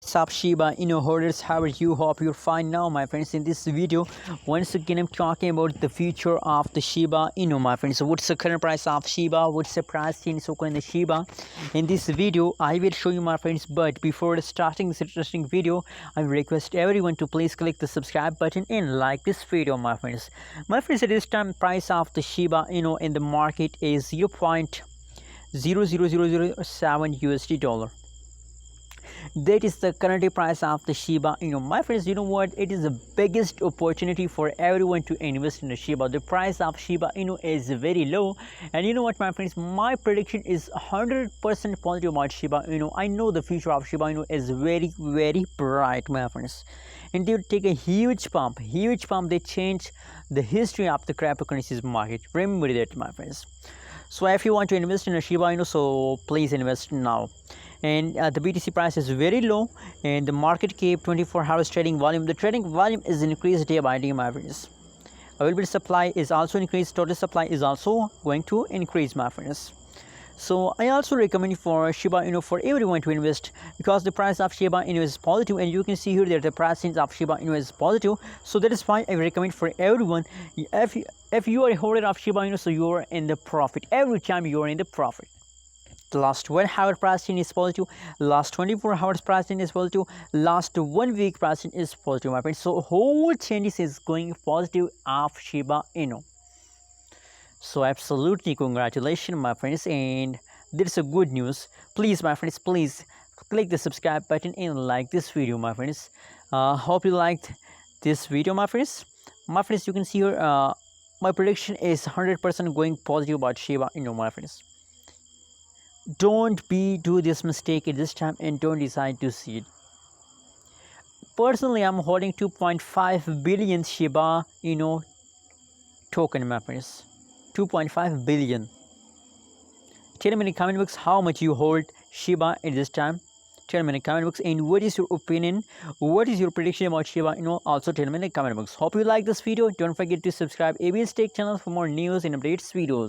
What's up Shiba holders, how are you? Hope you're fine now my friends. In this video once again I'm talking about the future of the Shiba my friends. So what's the current price of Shiba, what's the price change so in the Shiba? In this video I will show you my friends, but before starting this interesting video I request everyone to please click the subscribe button and like this video my friends. My friends, at this time price of the Shiba in the market is 0.00007 USD dollar. That is the current price of the Shiba my friends. You know what, it is the biggest opportunity for everyone to invest in the Shiba. The price of Shiba is very low, and you know what my friends, my prediction is 100% positive about Shiba I know the future of Shiba is very bright my friends, and they will take a huge pump. They change the history of the cryptocurrencies market. Remember that my friends. So if you want to invest in a Shiba so please invest now. And the BTC price is very low, and the market cap 24 hours trading volume, the trading volume is increased day by day my friends. Available supply is also increased, total supply is also going to increase my friends. So I also recommend for Shiba for everyone to invest, because the price of Shiba is positive, and you can see here that the price of Shiba is positive. So that is why I recommend for everyone, if you are a holder of Shiba so you are in the profit. Every time you are in the profit. The last 1 hour pricing is positive, last 24 hours pricing is positive, last 1 week pricing is positive my friends. So whole changes is going positive of Shiba So absolutely congratulations my friends, and this is a good news. Please my friends, please click the subscribe button and like this video my friends. Hope you liked this video my friends. You can see here my prediction is 100% going positive about Shiba my friends. Don't do this mistake at this time, and don't decide to see it. Personally, I'm holding 2.5 billion Shiba token my friends. 2.5 billion. Tell me in the comment box how much you hold Shiba at this time. Tell me in the comment box, and what is your opinion, what is your prediction about Shiba also tell me in the comment box. Hope you like this video. Don't forget to subscribe ABS Tech channel for more news and updates videos.